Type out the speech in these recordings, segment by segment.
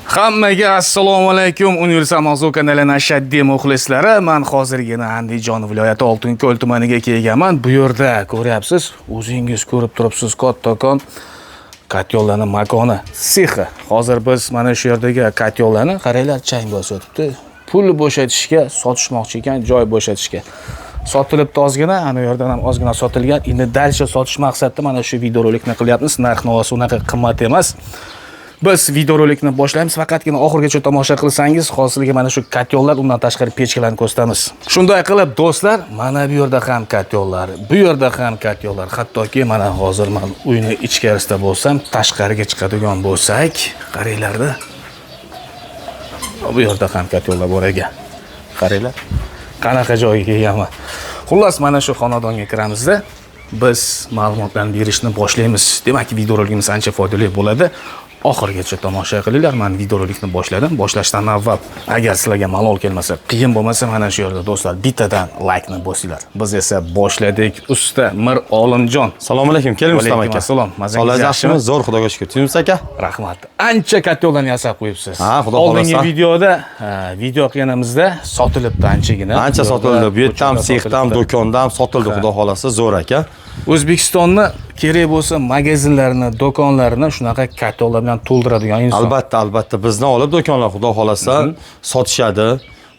Hammaga assalomu alaykum. Universal Mavzu kanalining ashaddiy muxlislari. Men hozirgina Andijon viloyati Oltinko'l tumaniga kelganman. Bu yerda ko'ryapsiz, o'zingiz ko'rib turibsiz, kattakon katyollarning makoni, sixi. Hozir biz mana shu yerdagi katyollarni qaranglar, chang bosyapti. Pul bo'shatishga, sotishmoqchi ekan, joy bo'shatishga. Sotilibdi ozgina, ana yerdan ham ozgina sotilgan. Endi dalcha sotish maqsadida mana shu videorolikni qilyapmiz. Narx-navosi unaqa qimmat emas. Biz videorolikni boshlaymiz, faqatgina oxirigacha tomosha qilsangiz, hozirga mana shu katyollar, undan tashqari pechkalarni ko'rsatamiz. Shunday qilib, do'stlar, mana bu yerda ham katyollar, bu yerda ham katyollar, hattoki mana hozir men uyni ichkarisida bo'lsam, tashqariga chiqadigan bo'lsak, qaranglar-da. Bu yerda ham katyollar bor ekan. Qaranglar. Qanaqa joyga kelganman. Xullas, mana shu xonadonga kiramizda biz ma'lumotlarni berishni boshlaymiz. Demak, videorolikimiz ancha foydali bo'ladi. Oxirigacha tomosha qilinglar. Men videorolikni boshladim. Boshlashdan avval agar sizlarga malol kelmasa, qiyin bo'lmasa, mana shu yerda do'stlar bittadan like ni bosinglar. Biz esa boshladik. Usta Mir Olimjon. Assalomu alaykum. Keling ustam aka. Assalom. Mazangiz yaxshimi? Zo'r, Xudoga shukr. Tinchsiz aka? Rahmat. Ancha katyollarni yasab qo'yibsiz. Ha, Xudo xolasa. Oldingi videoda video qilganimizda sotilibdi anchagina. Ancha sotildi. Bu yerdan, sexdan, do'kondan sotildi, Xudo xolasa. Zo'r aka. O'zbekistonni kerak bo'lsa magazinlarini, do'konlarini shunaqa katyollar bilan to'ldiradigan inson. Albatta, bizdan olib do'konlar Xudo xolasa sotishadi.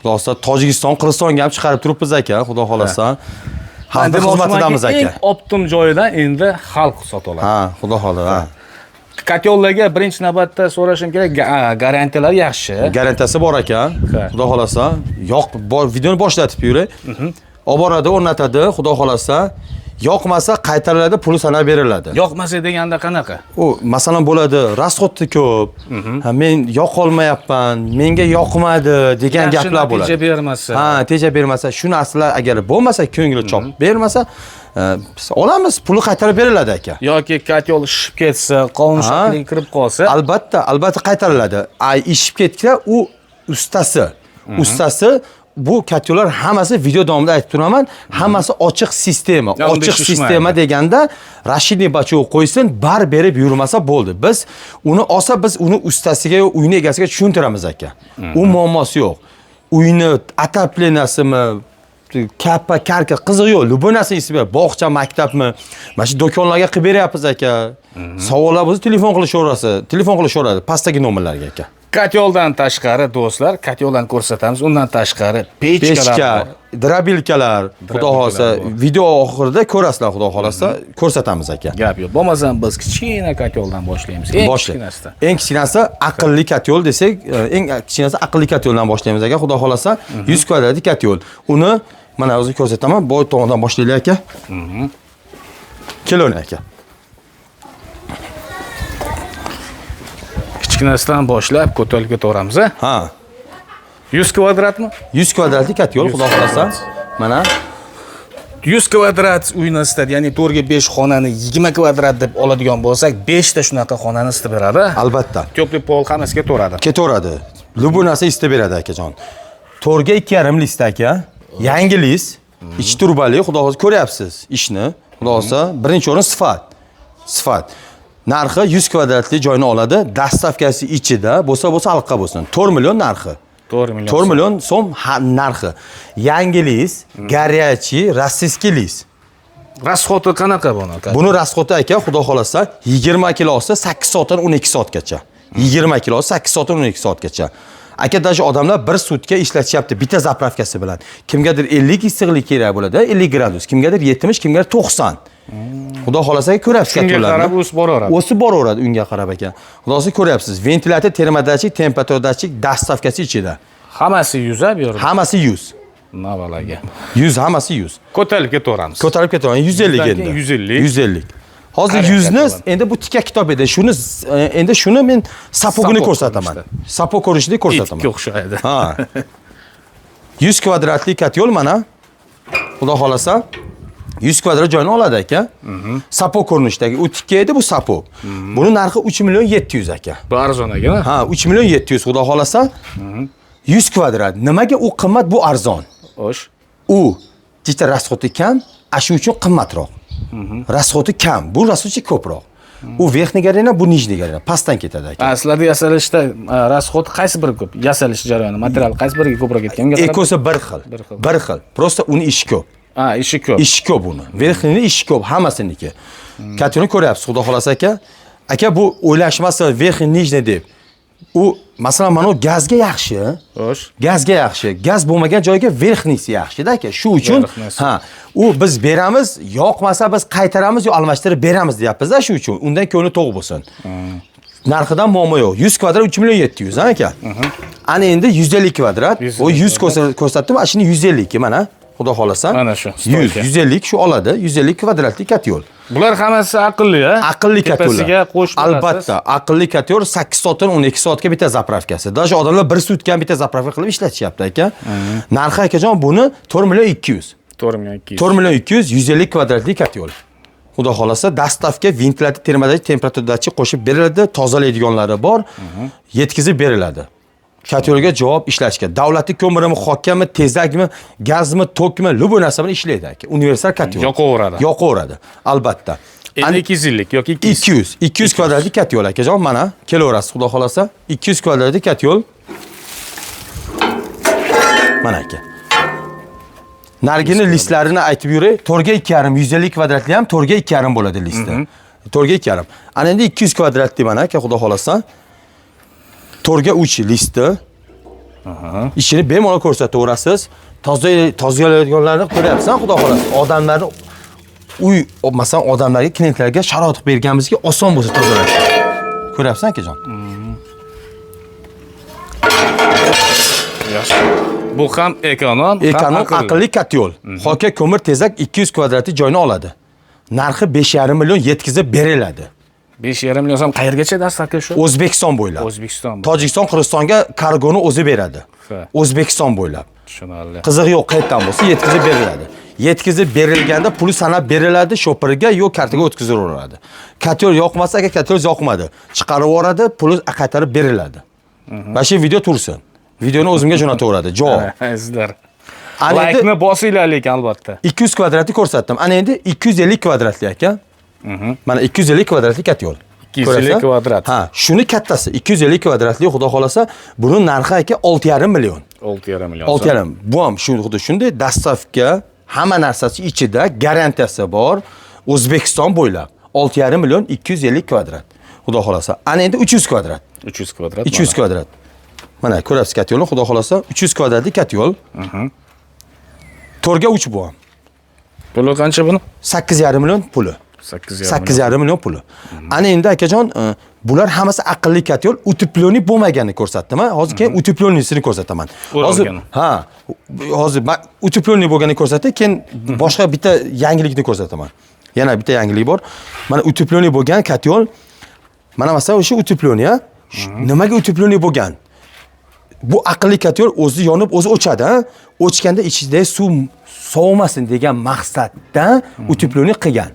Xudo xolasa Tojikiston, Qirg'izistonga ham chiqarib turibmiz aka, Xudo xolasa. Xalq xizmatidamiz aka. Eng optim joyidan endi xalq sotib oladi. Ha, Xudo xolasa. Katyollarga birinchi navbatda so'rashim kerak, garantiyalar yaxshi. Garantiyasi bor aka. Xudo xolasa, videoni boshlatib yuray. Olib boradi, o'rnatadi, Xudo xolasa. Yoqmasa qaytariladi, puli sanab beriladi. Yoqmasa deganda qanaqa? U masalan bo'ladi, rasxodni ko'p. Men yoqolmayapman, menga yoqmadi degan gaplar bo'ladi. Natija bermasa. Ha, natija bermasa, shu narsalar agar bo'lmasa, ko'ngli chop bermasa, olamiz, puli qaytarib beriladi aka. Yoki katyol ishib ketsa, qovunshaqlik kirib qolsa, albatta qaytariladi. Ishib ketsa, u ustasi bu katyollar hammasi video davomida aytib turaman, hammasi ochiq sistema. Ochiq sistema deganda Rashidniy Bachov qo'ysin, bar berib yurmasa bo'ldi. Biz uni ustasiga, uyni egasiga tushuntiramiz aka. U muammosi yo'q. Uyni ataplenasimi, karka qiziq yo'q. Lubonasi ismi, bog'cha, maktabmi? Mana shu do'konlarga qilib beryapmiz aka. Savollar bo'lsa telefon qilishaveradi. Pastdagi nomerlarga aka. Katyoldan tashqari do'stlar, katyollarni ko'rsatamiz. Undan tashqari pechka, drabilkalar, Xudo xolasa, video oxirida ko'rasizlar, Xudo xolasa, ko'rsatamiz aka. Gap yo'q. Bo'lmasam biz kichkina katyoldan boshlaymiz. Eng kichkinasi aqlli katyol desak, eng kichkinasi aqlli katyoldan boshlaymiz aka, Xudo xolasa. 100 kvadratli katyol. Uni mana o'zim ko'rsataman. Boy tomondan boshlaylik aka. Kelin aka. Kichkinasidan boshlab ko'tarilib ketaveramiz. Ha. 100 kvadratmi? 100 kvadratli katyol, Xudo xolasa. Mana 100 kvadrat uyni istadi, ya'ni to'rga 5 xonani 20 kvadrat deb oladigan bo'lsak, 5 ta shunaqa xonani istab beradi. Albatta. Tepli pol hammasi Ketaveradi. Lubu narsa istab beradi akajon. To'rga 2,5 list aka. Yangi list, ichi turbali, Xudo xolasa ko'ryapsiz ishni. Xudo xolasa, birinchi o'rin sifat. Narxi 100 kvadratli joyni oladi. Dastavkasi ichida bo'lsa halqqa bo'lsin. 4 million narxi. 4 million so'm narxi. Yangi lis, garyachi, rossiyskiy lis. Rasxoti qanaqa buni aka? Buni rasxoti aka, Xudo xolasa 20 kilosi 8 soatdan 12 soatgacha. 20 kilosi 8 soatdan 12 soatgacha. Aka, dashi odamlar 1 sutka ishlatishyapti bitta zapravkasi bilan. Kimgadir 50 issiqlik kerak bo'ladi, 50 gradus, kimgadir 70, kimgadir 90. Xudo xolasa ko'ryapsiz katyollarni. O'sib boraveradi unga qarab aka. Xudo xolasa ko'ryapsiz. Ventilyator, termodachik, temperaturdachik, dastavkasi ichida. Hammasi 100 bu yerda. Hammasi 100. Navalaga. 100, hammasi 100. Ko'tarilib ketaveramiz. 150 endi. 150. Hozir 100 ni endi bu tikka kitob edi. Shuni men sapogini ko'rsataman. Sapog ko'rinishida ko'rsataman. Etikka o'xshaydi. Ha. 100 kvadratli katyol mana. Xudo xolasa 100 kvadrat joyni oladi aka. Sapog ko'rinishdagi. U tikka edi, bu sapog. Buni narxi 3 million 700 aka. Bu arzon ekana? Ha, 3 million 700 Xudo xolasa. 100 kvadrat. Nimaga u qimmat, bu arzon? Xo'sh. U jitta rasxoti kam, shu uchun qimmatroq. Rasxoti kam, bu rasxoti ko'proq. U verxniy garena, bu nijniy garena, pastdan ketadi aka. Sizlarda yasalishda расход qaysi biri ko'p? Yasalish jarayoni, material qaysi biriga ko'proq ketgan? Ekosi bir xil. Bir xil. Prosta uni ishi ko'p. Ishi ko'p. Ishi ko'p uni. Verxniyni ishi ko'p hammasiniki. Katyonni ko'ryapsiz, xudo xolasa aka. Aka bu o'ylashmasa verxniy nijniy deb. U masalan mana bu gazga yaxshi. Xo'sh. Gazga yaxshi. Gaz bo'lmagan joyga verxniysi yaxshi-da aka. Shu uchun u biz beramiz, yoqmasa biz qaytaramiz yo almashtirib beramiz deyapmiz-da shu uchun. Undan ko'ngli to'q bo'lsin. Narxidan muammo yo'q. 100 kvadrat 3 million 700 aka. Ana endi 150 kvadrat. O 100 ko'rsatdim, mana shuni 150 mana. Xudo xolasa. Mana shu. 100, 150 shu oladi. 150 kvadratli katyol. Bular hammasi aqlli, ha? Aqlli katyollar. Tepasiga qo'shib Albatta, aqlli katyol 8 soatdan 12 soatga bitta zapravkasi. Даже odamlar 1 sutka bitta zapravka qilib ishlatishyapti aka. Narxi akajon buni 4 million 200. 4 million 200. 4 million 200 150 kvadratli katyol. Xudo xolasa, dastavka ventilyator termadagi temperaturachi qo'shib beriladi, tozalaydiganlari bor, yetkazib beriladi. Katyolga javob ishlashga. Davlatning ko'mirimi, xokkami, tezakmi, gazmi, tokmi, любой narsa bilan ishlaydi aka. Universal katyol. Yoqaveradi. Yoqaveradi. Albatta. Endi 200 yoki 200. 200 kvadratli katyol akajon, mana kelaverasiz, xudo xolasa. 200 kvadratli katyol. Mana aka. Nargini listlarini aytib yuray. To'rga 2,5, 150 kvadratli ham to'rga 2,5 bo'ladi listi. To'rga 2,5. Ana endi 200 kvadratli mana aka, xudo xolasa. To'rga 3 listi. Ishini bemalol ko'rsataverasiz. Tozalaydiganlarni ko'ryapsan, xudo xolasa. Odamlarni uy, masalan, odamlarga, klientlarga sharoit berganimizga oson bo'lsa tozalash. Ko'ryapsan akajon? Yaxshi. Bu ham ekonom, aqlli katyol. Hoka ko'mir tezak 200 kvadratli joyni oladi. Narxi 5,5 million yetkazib beriladi. 5,5 million so'm qayergacha dastavka shu? O'zbekiston bo'ylab. O'zbekiston. Tojikiston, Qirg'izistonga kargoni o'zi beradi. O'zbekiston bo'ylab. Tushunarli. Qizig'i yo'q, qayerdan bo'lsa yetkazib beriladi. Yetkazib berilganda puli sanab beriladi, shopirga yo'q kartaga o'tkazaveradi. Katyol yoqmasa, aka katyol yoqmadi, chiqarib yuboradi, puli qaytarib beriladi. Mana shu video tursin. Videoni o'zimga jo'nataveradi. Javob. Sizlar. Like-ni bosinglar lekin albatta. 200 kvadratli ko'rsatdim. Ana endi 250 kvadratli aka. Mana 250 kvadratli katyol. 250 kvadrat. Ha, shuni kattasi 250 kvadratli, xudo xolasa, buni narxi aka 6,5 million. 6,5 million. 6,5. Bu ham xuddi shunday dastavka, hamma narsasi ichida, garantiyasi bor. O'zbekiston bo'ylab 6,5 million 250 kvadrat. Xudo xolasa. Ana endi 300 kvadrat. 300 kvadrat. 300 kvadrat. Mana ko'rasiz katyolni, xudo xolasa 300 kvadratli katyol. To'rga 3 bu ham. Puli qancha buni? 8,5 million puli. 8,5 million puli. Ana endi akajon, bular hammasi aqlli katyol, uteplonik bo'lmaganini ko'rsatdim. Hozir keyin uteplonisini ko'rsataman. Hozir uteplonik bo'lganini ko'rsatdim, keyin boshqa bitta yangilikni ko'rsataman. Yana bitta yangilik bor. Mana uteplonik bo'lgan katyol. Mana masalan o'sha uteplonik, ha? Nimaga uteplonik bo'lgan? Bu aqlli katyol o'zi yonib, o'zi o'chadi, ha? O'chganda ichida suv sovimasin degan maqsadda uteplonik qilgan.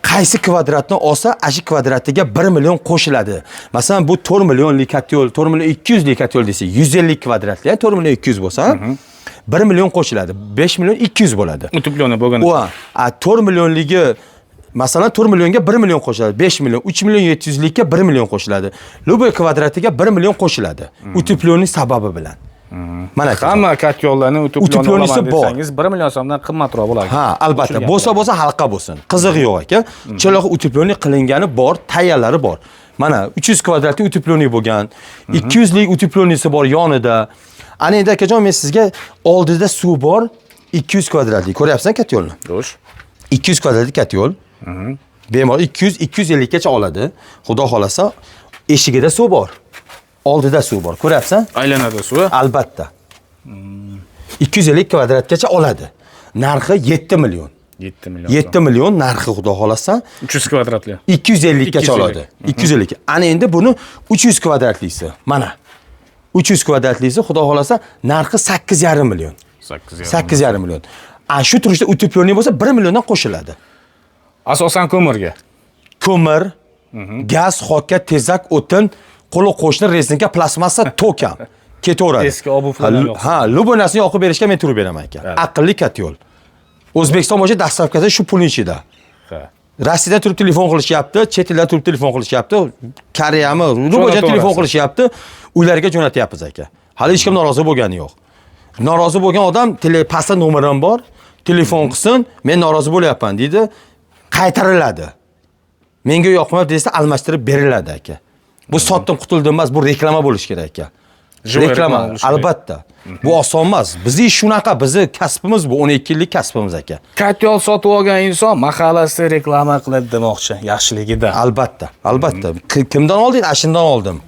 Qaysi kvadratni olsa, ashi kvadratiga 1 million qo'shiladi. Masalan, bu 4 millionlik katyol, 4 million 200 lik katyol desa, 150 kvadratli, 4 million 200 bo'lsa, 1 million qo'shiladi. 5 million 200 bo'ladi. Uteplonik bo'lgan. 4 millionligi masalan 4 millionga 1 million qo'shiladi. 5 million, 3 million 700 likka 1 million qo'shiladi. Любой kvadratiga 1 million qo'shiladi. Uteplonik sababi bilan. Mana hamma katyollarning uteplonisi desangiz 1 million so'mdan qimmatroq bo'ladi. Ha, albatta. Bo'lsa halqa bo'lsin. Qizig'i yo'q aka. Chiroqli uteplonik qilingani bor, tayyorlari bor. Mana 300 kvadratli uteplonik bo'lgan, 200 lik uteplonisi bor yonida. Ana endi akajon, men sizga oldida suv bor, 200 kvadratli. Ko'ryapsan katyolni? Xo'sh. 200 kvadratli katyol. Bemalol 200-250 gacha oladi. Xudo xolasa, eshigida suv bor. Oldida suv bor. Ko'ryapsan? Aylanadi suvi. Albatta. 250 kvadratgacha oladi. Narxi 7 million. 7 million. 7 million narxi, xudo xolasa. 300 kvadratli. 250 gacha oladi. 250. Ana endi buni 300 kvadratlisi. Mana. 300 kvadratlisi, xudo xolasa, narxi 8,5 million. 8,5 million. Shu turishda uteplonik bo'lsa 1 milliondan qo'shiladi. Asosan ko'mirga. Ko'mir, gaz, hokka, tezak, o'tin, qo'li qo'shni rezinka, plastmassa, tok ham ketaveradi. Eski obuvlarni yo'q. Ha, любой narsani yoqib berishga men turib beraman aka. Aqlli katyol. O'zbekiston bo'yicha dastavkasi shu pulning ichida. Rossiyadan turib telefon qilishyapti, chet eldan turib telefon qilishyapti, Koreyami, Rubojan telefon qilishyapti, ularga jo'natyapmiz aka. Hali hech kim norozi bo'lgani yo'q. Norozi bo'lgan odam pastda nomerim bor, telefon qilsin, men norozi bo'lyapman deydi, qaytariladi. Menga yoqmayapti desa almashtirib beriladi aka. Bu sotdim qutuldim emas, bu reklama bo'lishi kerak aka. Reklama albatta. Bu oson emas. Bizning shunaqa, bizning kasbimiz bu 12 yillik kasbimiz aka. Katyol sotib olgan inson mahallasida reklama qiladi demoqchi, yaxshiligidan. Albatta, albatta. Kimdan olding? Ashundan oldim.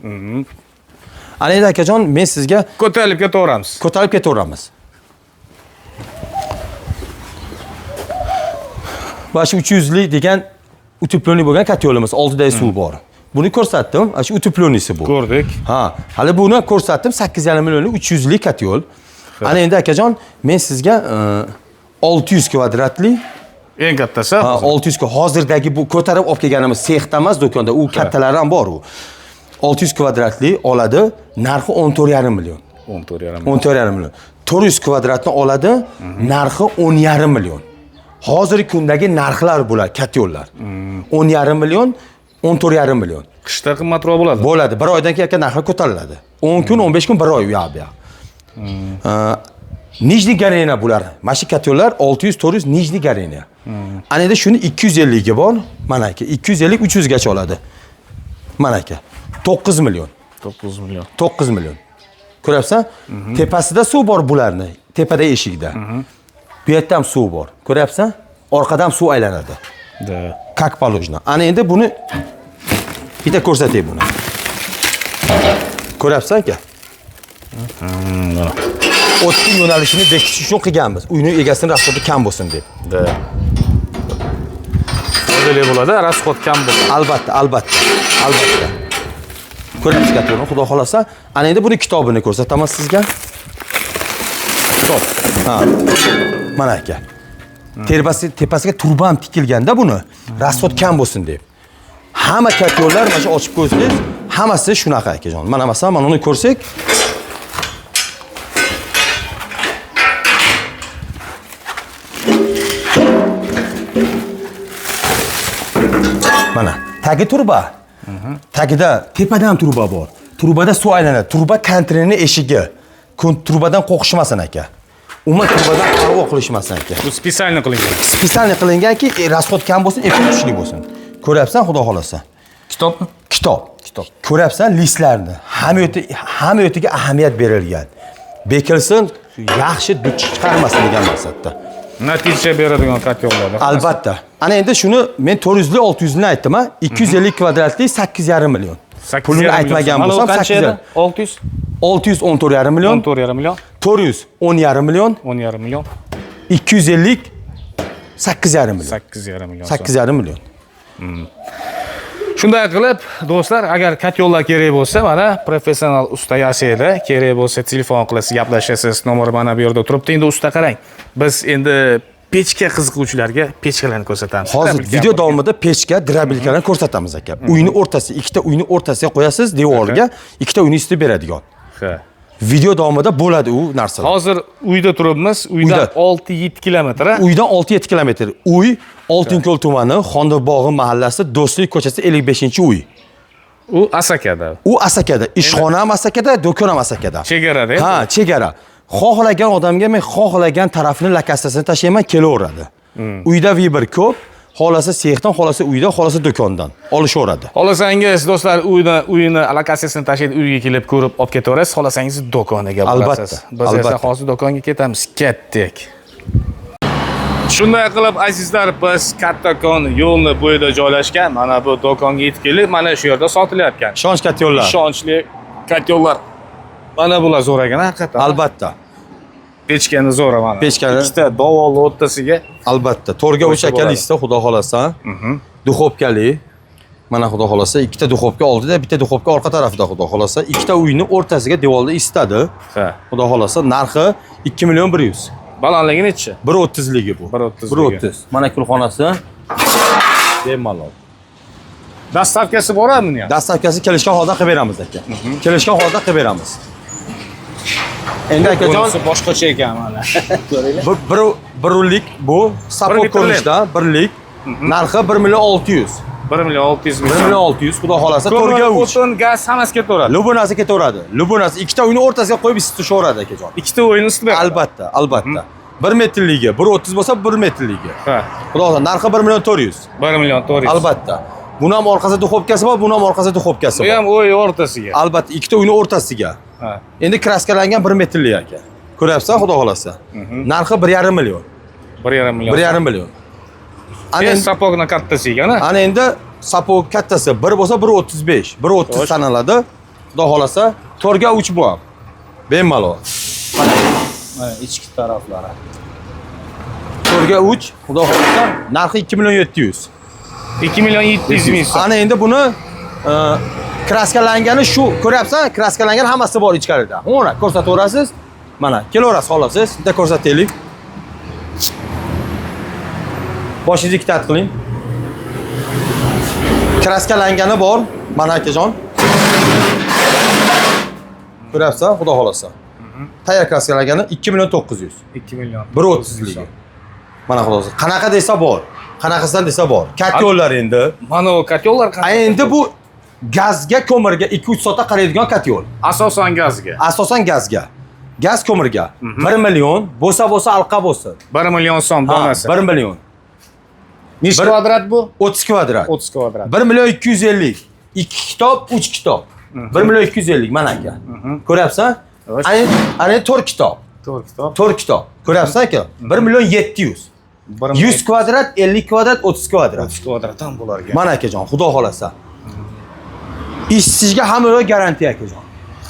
Ana endi akajon, men sizga Ko'tarilib ketaveramiz. Ko'tarib ketaveramiz. Bashi 300 lik degan utuploniy bo'lgan katyolimiz, oldida suv bor. Buni ko'rsatdim, shu utuplonisi bu. Ko'rdik. Ha, hali buni ko'rsatdim, 8,5 millionlik 300 lik katyol. Ana endi akajon, men sizga 600 kvadratli eng kattasi. 600 hozirdagi bu ko'tarib olib kelganimiz sexda emas, do'konda. U kattalari ham bor u. 600 kvadratli oladi, narxi 14,5 million. 14,5 million. 400 kvadratni oladi, narxi 10,5 million. Hozirgi kundagi narxlar bular, katyollar. 10,5 million, 14,5 million. Qishda qimmatroq bo'ladi. Bo'ladi. Bir oydan keyin aka narxi ko'tariladi. 10 kun, 15 kun, bir oy u yoq. Nijniy gareniya bular. Mana shu katyollar 600, 400 nijniy gareniya. Ana endi shuni 250 ga bor. Mana aka, 250, 300 gacha oladi. Mana aka. 9 million. 9 million. 9 million. Ko'ryapsan? Tepasida suv bor bularni. Tepada eshikda. Bu yerda ham suv bor. Ko'ryapsan? Orqadan ham suv aylanadi. Da. Как положено. Ana endi buni bitta ko'rsatay buni. Ko'ryapsan aka? O'tning yo'nalishini bekish uchun qilganmiz. Uyning egasining rasxodi kam bo'lsin deb. Da. Foydali bo'ladi, rasxod kam bo'ladi. Albatta, albatta. Albatta. Ko'ryapsiz aka, xudo xolasa. Ana endi buni kitobini ko'rsataman sizga. Kitob. Ha. Mana aka. Tepasiga turba ham tikilganda buni rasxod kam bo'lsin deb. Hamma katyollar mana shu ochib ko'rsangiz, hammasi shunaqa akajon. Mana masalan, mana uni ko'rsak, mana tagi turba. Tagida tepada ham turba bor. Turbada suv aylanadi. Turba konteynerning eshigi. Turbadan qo'qishmasin aka. Umuman turbadan parvo qilishmasin aka. Bu spesialni qilingan. Spesialni qilinganki, rasxod kam bo'lsin, effekt kuchli bo'lsin. Ko'ryapsan, xudo xolasa. Kitobmi? Kitob. Ko'ryapsan listlarni. Hamma ahamiyat berilgan. Bekilsin, yaxshi duch chiqarmasin degan maqsadda. Natija beradigan katyollar. Albatta. Ana endi shuni men 400 li 600 ni aytdim, 250 kvadratli 8,5 million. Pulini aytmagan bo'lsam 8,5. 600 14,5 million. 14,5 million. 400 10,5 million. 10,5 million. 250 8,5 million. 8,5 million. 8,5 million. Shunday qilib, do'stlar, agar katyollar kerak bo'lsa, mana professional usta yasaydi. Kerak bo'lsa telefon qilasiz, gaplashasiz. Nomer mana bu yerda turibdi. Endi usta qarang. Biz endi pechka qiziquvchilarga pechkalarni ko'rsatamiz. Hozir video davomida pechka, drabilkalarni ko'rsatamiz aka. Uyni o'rtasi, ikkita uyni o'rtasiga qo'yasiz devorga, ikkita uyni isitib beradigan. Ha. Video davomida bo'ladi u narsalar. Hozir uyda turibmiz. Uydan 6-7 kilometr. Uydan 6-7 kilometr. Uy Oltinko'l tumani, Xondirbog'i mahallasi, Do'stlik ko'chasi 55-uy. U Asakada. U Asakada. Ishxona ham Asakada, do'kon ham Asakada. Chegarada. Ha, chegara. Xohlagan odamga men xohlagan tarafini lokatsiyasini tashlayman, kelaveradi. Uyda Viber ko'p. Xolasi sexdan, xolasi uyda, xolasi do'kondan olishaveradi. Xolasangiz do'stlar uyini lokatsiyasini tashlaydi, uyga kelib ko'rib olib ketaverasiz. Xolasangiz do'koniga borasiz. Biz esa hozir do'konga ketamiz. Ketdik. Shunday qilib azizlar, biz Kattakon yo'lni bo'yida joylashgan mana bu do'konga yetib kelib, mana shu yerda sotilayotgan. Ishonch katyollar. Ishonchli katyollar. Mana bular zo'r ekan, haqiqatan. Albatta. Pechkani zo'r mana. Pechkani ikkita dovonli o'rtasiga. Albatta. To'rga o'shakalikda, xudo xolasa. Duxovkali. Mana xudo xolasa, ikkita duxovka oldida, bitta duxovka orqa tarafida, xudo xolasa. Ikkita uyni o'rtasiga devorda isitadi. Ha. Xudo xolasa, narxi 2 million 100. Balandligi nechi? 1.30 ligi bu. 1.30. Mana kulxonasi. Bemalol. Dastavkasi bormi buni ham? Dastavkasi kelishgan holda qilib beramiz aka. Kelishgan holda qilib beramiz. Endi akajon boshqacha ekan mana. Birlik bu support ko'rinishda, birlik Narxi 1 million 600. 1 million 600 ming. 1 million 600, xudo xolasa to'rtga uch. O'tin, gaz hammasi ketaveradi. Lubunasi ketaveradi. Lubunasi ikkita uyni o'rtasiga qo'yib isitishaveradi akajon. Ikkita o'yin isitib. Albatta, albatta. 1 metrligi, 1.30 bo'lsa 1 metrligi. Ha. Xudo xolasa narxi 1 million 400. 1 million 400. Albatta. Buni ham orqasida duxovkasi bor, buni ham orqasida duxovkasi Bu bor. ham o'y o'rtasiga. Albatta, ikkita uyni o'rtasiga. Ha. Endi kraskalangan 1 metrli aka. Ko'ryapsan, xudo xolasa. Narxi 1.5 million. 1,5 million. 1.5 million. Ana Endi endi sapog'ni kattasiga-na. ana endi sapog kattasi 1 bo'lsa 1.35, 1.30 sanaladi. Xudo xolasa 4 ga 3 bu ham. Bemalol. Mana ichki taraflari. 4 ga 3, xudo xolasa narxi 2 million 700. 2 million 700 ming so'm. Ana endi buni kraskalangani shu, ko'ryapsan? Kraskalangan hammasi bor ichkarida. Mana ko'rsataverasiz. Mana, kelaverasiz xohlasiz. Bitta ko'rsataylik. Boshingizni ikkita qiling. Kraskalangani bor. Mana akajon. Ko'ryapsan? Xudo xolasa. Tayyor kraskalangani 2 million 900. 2 million. 1.30 ligi. Mana xudo xolasa. Qanaqa desa bor. Qanaqasidan desa bor. Katyollar endi. Mana bu katyollar Endi bu gazga, ko'mirga 2-3 soatda qaraydigan katyol. asosan gazga. Asosan gazga. Gaz ko'mirga 1 million bo'lsa alqa bo'lsin. 1 million so'm donasi. 1 million. Necha kvadrat bu? 30 kvadrat. 30 kvadrat. 1 million 250. 2 kitob, 3 kitob. 1 million 250 mana aka. Ko'ryapsan? Ana 4 kitob. 4 kitob. 4 kitob. Ko'ryapsan aka? 1 million 700. 100 kvadrat, 50 kvadrat, 30 kvadrat. 30 kvadrat ham bularga. Mana akajon, xudo xolasa. Ishsizga hamma garantiya akajon.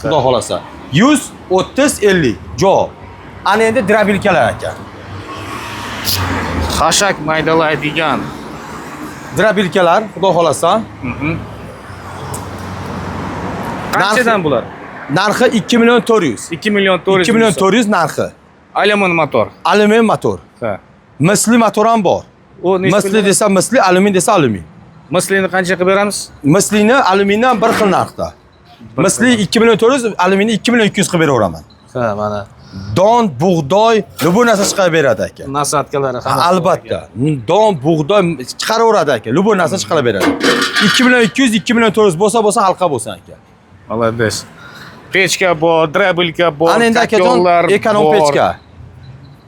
Xudo xolasa. 100, 30, 50. Javob. Ana endi drabilkalar aka. Xashak maydalaydigan. Drabilkalar, xudo xolasa. Qanchadan bular? Narxi 2 million 400. 2 million 400. 2 million 400 narxi. Alyumin motor. Alyumin motor. Ha. Misli motor ham bor. O Misli desa misli, alyumin desa alyumin. Mislini qancha qilib beramiz? Mislini alyumindan bir xil narxda. Misli 2 million 400, alyuminni 2 million 200 qilib beraveraman. Ha, mana. Don, bug'doy, bu narsa chiqarib beradi aka. Nasatkalari ham. Albatta. Don, bug'doy chiqaraveradi aka. Bu narsa chiqarib beradi. 2 million 200, 2 million 400 bo'lsa halqa bo'lsin aka. Молодец. Pechka bor, drabilka bor, ana endi akajon ekonom pechka.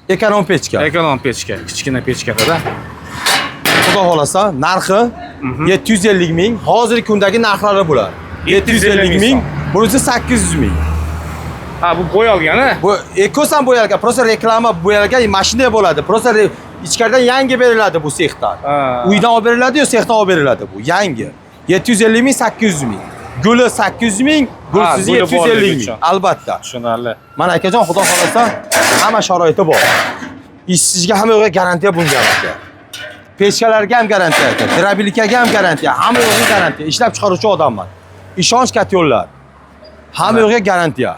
Ekonom pechka. Ekonom pechka, kichkina pechkada. Xudo xolasa, narxi 750 ming. Hozirgi kundagi narxlari bular. 750 ming, bunisi 800 ming. Ha, bu bo'yalgan-a? Bu ekosan bo'yalgan, prosta reklama bo'yalgan mashina bo'ladi. Prosta ichkaridan yangi beriladi bu sexdan. Uydan olib beriladi-yu, sexdan olib beriladi bu. Yangi. 750 ming, 800 ming. Guli 800 ming, gulsiz 750 ming. Albatta. Tushunarli. Mana akajon, xudo xolasa, hamma sharoiti bor. Ishsizga hamma yo'g'a garantiya bunga aka. Pechkalarga ham garantiya aka. Drabilkaga ham garantiya, hamma yo'g'a garantiya. Ishlab chiqaruvchi odamman. Ishonch katyollar. Hamma yo'g'a garantiya.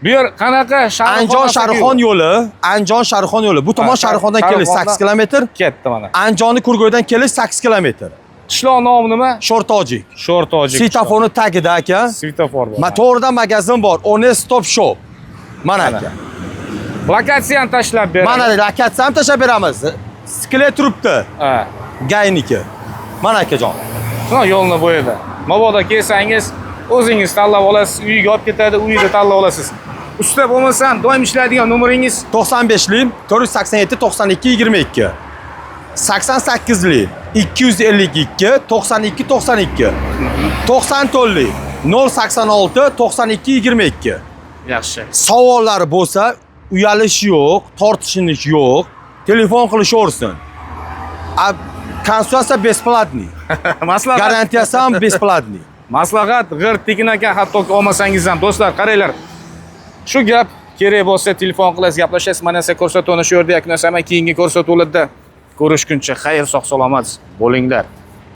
Bu yer qanaqa? Andijon Sharxon yo'li, Andijon Sharxon yo'li. Bu tomon Sharxondan kelish 8 kilometr. Ketdi mana. Andijonning Kurgoydan kelish 8 kilometr. Qishloq nomi nima? Sho'rtojik. Sho'rtojik. Svetoforni tagida aka. Svetofor bor. Motorda magazin bor, Honest Stop Shop. Mana aka. Lokatsiyani tashlab beramiz. Mana lokatsiyani tashlab beramiz. Sklet turibdi. Ha. Gayniki. Mana akajon. Shuna yo'lni bo'yida. Mabodo kelsangiz, o'zingiz tanlab olasiz, uyiga olib ketadi, uyida tanlab olasiz. Usta bo'lmasam, doim ishlaydigan nomeringiz 95lik 487 92 22. 88lik 252 92 92. 94lik 086 92 22. yaxshi. Savollari bo'lsa, uyalish yo'q, tortishinish yo'q, telefon qilishaversin. Konsultatsiya besplatniy. Maslahat. Garantiyasi ham besplatniy. Maslahat g'ir tekin aka, hatto olmasangiz ham do'stlar, qaranglar. Shu gap kerak bo'lsa telefon qilasiz, gaplashasiz. Mana siz ko'rsatuvni shu yerda yakunlasaman, keyingi ko'rsatuvlarda ko'rishguncha xayr, sog' salomat bo'linglar.